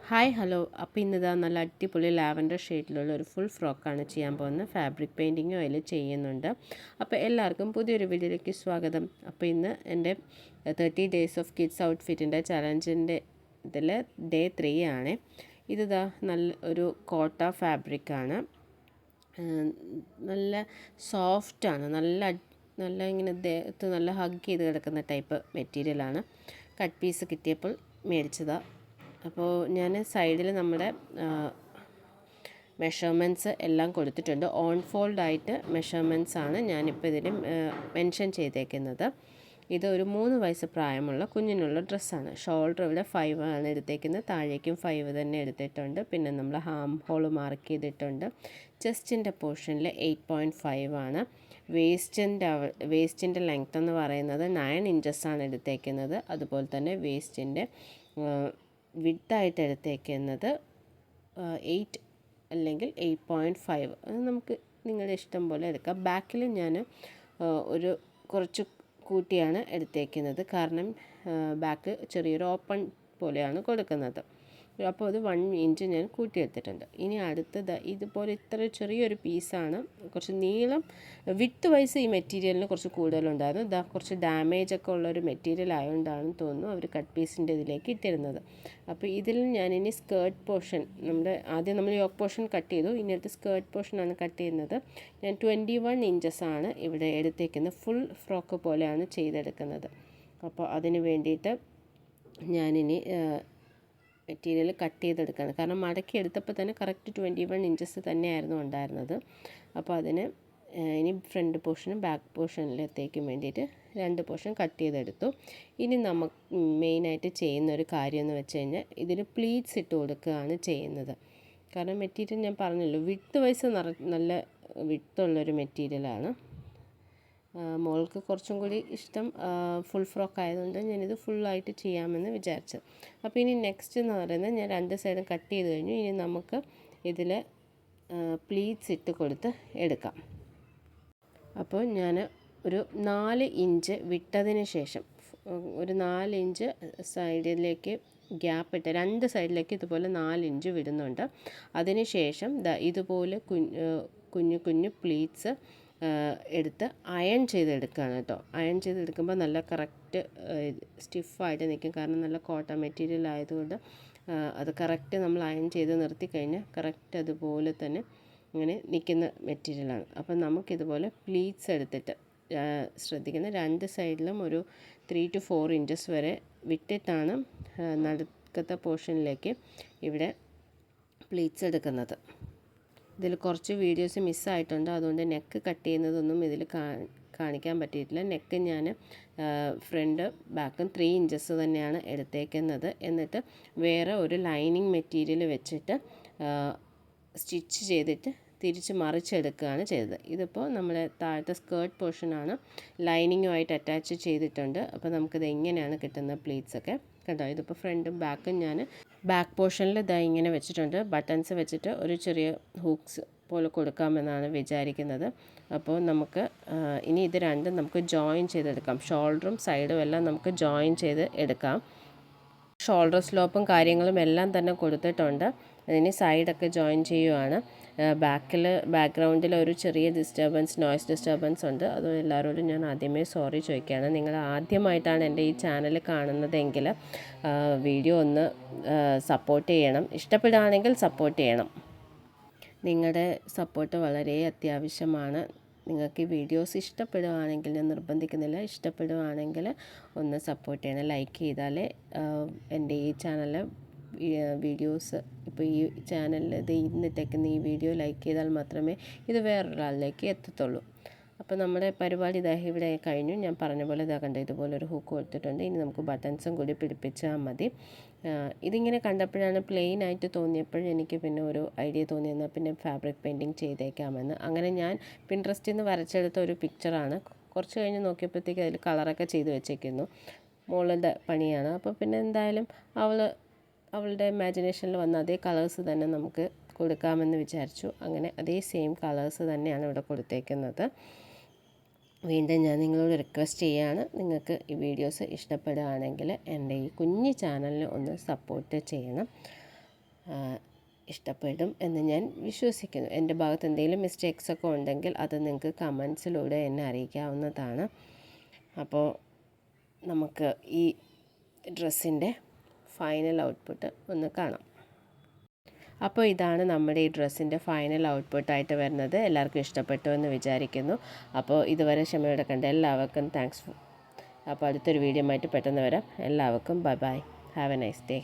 Hi hello. അപ്പോൾ ഇന്നിതാ നല്ല അടിപൊളി ലാവൻഡർ ഷെയ്ഡിലുള്ള ഒരു ഫുൾ ഫ്രോക്കാണ് ചെയ്യാൻ പോകുന്നത്. ഫാബ്രിക് പെയിൻറ്റിങ്ങും അതിൽ ചെയ്യുന്നുണ്ട്. അപ്പോൾ എല്ലാവർക്കും പുതിയൊരു വീഡിയോയിലേക്ക് സ്വാഗതം. അപ്പോൾ ഇന്ന് എൻ്റെ 30 ഡേയ്സ് ഓഫ് കിഡ്സ് ഔട്ട്ഫിറ്റിൻ്റെ ചലഞ്ചിൻ്റെ ഇതിൽ ഡേ 3 ആണ്. ഇതാ നല്ല ഒരു കോട്ട ഫാബ്രിക്കാണ്. നല്ല സോഫ്റ്റാണ്, നല്ല ഇങ്ങനെ ദേഹത്ത് നല്ല ഹഗ് ചെയ്ത് കിടക്കുന്ന ടൈപ്പ് മെറ്റീരിയലാണ്. കട്ട് പീസ് കിട്ടിയപ്പോൾ മേടിച്ചതാണ്. അപ്പോൾ ഞാൻ സൈഡിൽ നമ്മുടെ മെഷർമെൻറ്റ്സ് എല്ലാം കൊടുത്തിട്ടുണ്ട്. ഓൺ ഫോൾഡായിട്ട് മെഷർമെൻറ്റ്സ് ആണ് ഞാനിപ്പോൾ ഇതിൽ മെൻഷൻ ചെയ്തേക്കുന്നത്. ഇത് ഒരു 3 വയസ്സ് പ്രായമുള്ള കുഞ്ഞിനുള്ള ഡ്രസ്സാണ്. ഷോൾഡർ ഇവിടെ 5 ആണ് എടുത്തേക്കുന്നത്, താഴേക്കും 5 തന്നെ എടുത്തിട്ടുണ്ട്. പിന്നെ നമ്മൾ ഹാം ഹോൾ മാർക്ക് ചെയ്തിട്ടുണ്ട്. ചെസ്റ്റിൻ്റെ പോർഷനിൽ 8.5 ആണ്. വേസ്റ്റിൻ്റെ ലെങ്ത് എന്ന് പറയുന്നത് 9 ഇഞ്ചസ് ആണ് എടുത്തേക്കുന്നത്. അതുപോലെ തന്നെ വേസ്റ്റിൻ്റെ വിഡ്ത്തായിട്ട് എടുത്തേക്കുന്നത് 8 അല്ലെങ്കിൽ 8.5. അത് നമുക്ക് നിങ്ങളുടെ ഇഷ്ടം പോലെ എടുക്കാം. ബാക്കിൽ ഞാൻ കുറച്ച് കൂട്ടിയാണ് എടുത്തേക്കുന്നത്, കാരണം ബാക്ക് ചെറിയൊരു ഓപ്പൺ പോലെയാണ് കൊടുക്കുന്നത്. അപ്പോൾ അത് 1 ഇഞ്ച് ഞാൻ കൂട്ടിയെടുത്തിട്ടുണ്ട്. ഇനി അടുത്തത് ഇതുപോലെ ഇത്ര ചെറിയൊരു പീസാണ്. കുറച്ച് നീളം വിഡ്ത്ത് വൈസ് ഈ മെറ്റീരിയലിന് കുറച്ച് കൂടുതലുണ്ടായിരുന്നു. കുറച്ച് ഡാമേജൊക്കെ ഉള്ളൊരു മെറ്റീരിയൽ ആയതുകൊണ്ടാണെന്ന് തോന്നുന്നു അവർ കട്ട് പീസിൻ്റെ ഇതിലേക്ക് ഇട്ടിരുന്നത്. അപ്പോൾ ഇതിൽ ഞാനിനി സ്കേർട്ട് പോർഷൻ ആദ്യം നമ്മൾ യോക്ക് പോർഷൻ കട്ട് ചെയ്തു, ഇനി അടുത്ത് സ്കേർട്ട് പോർഷനാണ് കട്ട് ചെയ്യുന്നത്. ഞാൻ 21 ഇഞ്ചസ് ആണ് ഇവിടെ എടുത്തേക്കുന്നത്. ഫുൾ ഫ്രോക്ക് പോലെയാണ് ചെയ്തെടുക്കുന്നത്. അപ്പോൾ അതിന് വേണ്ടിയിട്ട് ഞാനിനി മെറ്റീരിയൽ കട്ട് ചെയ്തെടുക്കുകയാണ്. കാരണം മടക്കി എടുത്തപ്പോൾ തന്നെ കറക്റ്റ് 21 ഇഞ്ചസ് തന്നെയായിരുന്നു ഉണ്ടായിരുന്നത്. അപ്പോൾ അതിന് ഇനി ഫ്രണ്ട് പോർഷനും ബാക്ക് പോർഷനിലത്തേക്കും വേണ്ടിയിട്ട് 2 പോർഷൻ കട്ട് ചെയ്തെടുത്തു. ഇനി നമുക്ക് മെയിനായിട്ട് ചെയ്യുന്ന ഒരു കാര്യം എന്ന് വെച്ച് കഴിഞ്ഞാൽ ഇതിൽ പ്ലീറ്റ്സ് ഇട്ട് കൊടുക്കുകയാണ് ചെയ്യുന്നത്. കാരണം മെറ്റീരിയൽ ഞാൻ പറഞ്ഞല്ലോ, വിഡ്ത്ത് വൈസ് നല്ല വിഡ്ത്തുള്ളൊരു മെറ്റീരിയലാണ്. മോൾക്ക് കുറച്ചും കൂടി ഇഷ്ടം ഫുൾ ഫ്രോക്ക് ആയതുകൊണ്ട് ഞാനിത് ഫുള്ളായിട്ട് ചെയ്യാമെന്ന് വിചാരിച്ചു. അപ്പോൾ ഇനി നെക്സ്റ്റ് എന്ന് പറയുന്നത് ഞാൻ 2 സൈഡും കട്ട് ചെയ്ത് കഴിഞ്ഞു. ഇനി നമുക്ക് ഇതിൽ പ്ലീറ്റ്സ് ഇട്ട് കൊടുത്ത് എടുക്കാം. അപ്പോൾ ഞാൻ ഒരു 4 ഇഞ്ച് വിട്ടതിന് ശേഷം ഒരു 4 ഇഞ്ച് സൈഡിലേക്ക് ഗ്യാപ്പ് ഇട്ട് 2 സൈഡിലേക്ക് ഇതുപോലെ 4 ഇഞ്ച് വിടുന്നുണ്ട്. അതിന് ശേഷം ഇതുപോലെ കുഞ്ഞു കുഞ്ഞു പ്ലീറ്റ്സ് എടുത്ത് അയൺ ചെയ്തെടുക്കുകയാണ് കേട്ടോ. അയൺ ചെയ്തെടുക്കുമ്പോൾ നല്ല കറക്റ്റ് സ്റ്റിഫായിട്ട് നിൽക്കും. കാരണം നല്ല കോട്ടൺ മെറ്റീരിയൽ ആയതുകൊണ്ട് അത് കറക്റ്റ് നമ്മൾ അയൺ ചെയ്ത് നിർത്തി കഴിഞ്ഞാൽ കറക്റ്റ് അതുപോലെ തന്നെ ഇങ്ങനെ നിൽക്കുന്ന മെറ്റീരിയലാണ്. അപ്പം നമുക്കിതുപോലെ പ്ലീറ്റ്സ് എടുത്തിട്ട് ശ്രദ്ധിക്കുന്ന 2 സൈഡിലും ഒരു 3 to 4 ഇഞ്ചസ് വരെ വിട്ടിട്ടാണ് നടുക്കത്തെ പോർഷനിലേക്ക് ഇവിടെ പ്ലീറ്റ്സ് എടുക്കുന്നത്. ഇതിൽ കുറച്ച് വീഡിയോസ് മിസ്സായിട്ടുണ്ട്, അതുകൊണ്ട് നെക്ക് കട്ട് ചെയ്യുന്നതൊന്നും ഇതിൽ കാണിക്കാൻ പറ്റിയിട്ടില്ല. നെക്ക് ഞാൻ ഫ്രണ്ട് ബാക്കും 3 ഇഞ്ചസ് തന്നെയാണ് എടുത്തേക്കുന്നത്. എന്നിട്ട് വേറെ ഒരു ലൈനിങ് മെറ്റീരിയൽ വെച്ചിട്ട് സ്റ്റിച്ച് ചെയ്തിട്ട് തിരിച്ച് മറിച്ചെടുക്കുകയാണ് ചെയ്തത്. ഇതിപ്പോൾ നമ്മുടെ താഴത്തെ സ്കേർട്ട് പോർഷനാണ്, ലൈനിങ്ങുമായിട്ട് അറ്റാച്ച് ചെയ്തിട്ടുണ്ട്. അപ്പോൾ നമുക്കിത് എങ്ങനെയാണ് കിട്ടുന്ന പ്ലീറ്റ്സൊക്കെ കണ്ടോ. ഇതിപ്പോൾ ഫ്രണ്ടും ബാക്കും ഞാൻ ബാക്ക് പോർഷനിൽ ഇങ്ങനെ വെച്ചിട്ടുണ്ട്. ബട്ടൺസ് വെച്ചിട്ട് ഒരു ചെറിയ ഹൂക്സ് പോലെ കൊടുക്കാമെന്നാണ് വിചാരിക്കുന്നത്. അപ്പോൾ നമുക്ക് ഇനി ഇത് രണ്ടും നമുക്ക് ജോയിൻ ചെയ്തെടുക്കാം. ഷോൾഡറും സൈഡും എല്ലാം നമുക്ക് ജോയിൻ ചെയ്ത് എടുക്കാം. ഷോൾഡർ സ്ലോപ്പും കാര്യങ്ങളും എല്ലാം തന്നെ കൊടുത്തിട്ടുണ്ട്. അതിന് സൈഡൊക്കെ ജോയിൻ ചെയ്യുവാണ്. ബാക്ക്ഗ്രൗണ്ടിൽ ഒരു ചെറിയ നോയ്സ് ഡിസ്റ്റർബൻസ് ഉണ്ട്. അത് എല്ലാവരോടും ഞാൻ ആദ്യമേ സോറി ചോദിക്കുകയാണ്. നിങ്ങൾ ആദ്യമായിട്ടാണ് എൻ്റെ ഈ ചാനൽ കാണുന്നതെങ്കിൽ വീഡിയോ ഒന്ന് സപ്പോർട്ട് ചെയ്യണം. ഇഷ്ടപ്പെടുകയാണെങ്കിൽ സപ്പോർട്ട് ചെയ്യണം. നിങ്ങളുടെ സപ്പോർട്ട് വളരെ അത്യാവശ്യമാണ്. നിങ്ങൾക്ക് ഈ വീഡിയോസ് ഇഷ്ടപ്പെടുകയാണെങ്കിൽ, ഞാൻ നിർബന്ധിക്കുന്നില്ല, ഇഷ്ടപ്പെടുകയാണെങ്കിൽ ഒന്ന് സപ്പോർട്ട് ചെയ്യണം. ലൈക്ക് ചെയ്താലേ എൻ്റെ ഈ ചാനലിലെ വീഡിയോസ്, ഇപ്പോൾ ഈ ചാനലിൽ ഇന്നിട്ടേക്കുന്ന ഈ വീഡിയോ ലൈക്ക് ചെയ്താൽ മാത്രമേ ഇത് വേറൊരാളിലേക്ക് എത്തത്തുള്ളൂ. അപ്പോൾ നമ്മുടെ പരിപാടി ഇവിടെ കഴിഞ്ഞു. ഞാൻ പറഞ്ഞ പോലെ കണ്ടു, ഇതുപോലെ ഒരു ഹൂക്ക് കൊടുത്തിട്ടുണ്ട്. ഇനി നമുക്ക് ബട്ടൺസും കൂടി പിടിപ്പിച്ചാൽ മതി. ഇതിങ്ങനെ കണ്ടപ്പോഴാണ് പ്ലെയിൻ ആയിട്ട് തോന്നിയപ്പോഴും എനിക്ക് പിന്നെ ഒരു ഐഡിയ തോന്നിയെന്നാൽ പിന്നെ ഫാബ്രിക് പെയിൻറ്റിങ് ചെയ്തേക്കാമെന്ന്. അങ്ങനെ ഞാൻ പിൻട്രസ്റ്റിൽ നിന്ന് വരച്ചെടുത്ത ഒരു പിക്ചറാണ്. കുറച്ച് കഴിഞ്ഞ് നോക്കിയപ്പോഴത്തേക്ക് അതിൽ കളറൊക്കെ ചെയ്ത് വെച്ചേക്കുന്നു. മോളുടെ പണിയാണ്. അപ്പോൾ പിന്നെ എന്തായാലും അവളുടെ ഇമാജിനേഷനിൽ വന്ന അതേ കളേഴ്സ് തന്നെ നമുക്ക് കൊടുക്കാമെന്ന് വിചാരിച്ചു. അങ്ങനെ അതേ സെയിം കളേഴ്സ് തന്നെയാണ് ഇവിടെ കൊടുത്തേക്കുന്നത്. വീണ്ടും ഞാൻ നിങ്ങളോട് റിക്വസ്റ്റ് ചെയ്യുകയാണ്, നിങ്ങൾക്ക് ഈ വീഡിയോസ് ഇഷ്ടപ്പെടുകയാണെങ്കിൽ എൻ്റെ ഈ കുഞ്ഞു ചാനലിന് ഒന്ന് സപ്പോർട്ട് ചെയ്യണം. ഇഷ്ടപ്പെടും എന്ന് ഞാൻ വിശ്വസിക്കുന്നു. എൻ്റെ ഭാഗത്ത് എന്തെങ്കിലും മിസ്റ്റേക്സൊക്കെ ഉണ്ടെങ്കിൽ അത് നിങ്ങൾക്ക് കമൻസിലൂടെ എന്നെ അറിയിക്കാവുന്നതാണ്. അപ്പോൾ നമുക്ക് ഈ ഡ്രസ്സിൻ്റെ ഫൈനൽ ഔട്ട്പുട്ട് ഒന്ന് കാണാം. അപ്പോൾ ഇതാണ് നമ്മുടെ ഈ ഡ്രസ്സിൻ്റെ ഫൈനൽ ഔട്ട്പുട്ടായിട്ട് വരുന്നത്. എല്ലാവർക്കും ഇഷ്ടപ്പെട്ടു എന്ന് വിചാരിക്കുന്നു. അപ്പോൾ ഇതുവരെ ക്ഷമയോടെ കണ്ട എല്ലാവർക്കും താങ്ക്സ്. അപ്പോൾ അടുത്തൊരു വീഡിയോ ആയിട്ട് പെട്ടെന്ന് വരാം. എല്ലാവർക്കും bye bye. Have A nice day.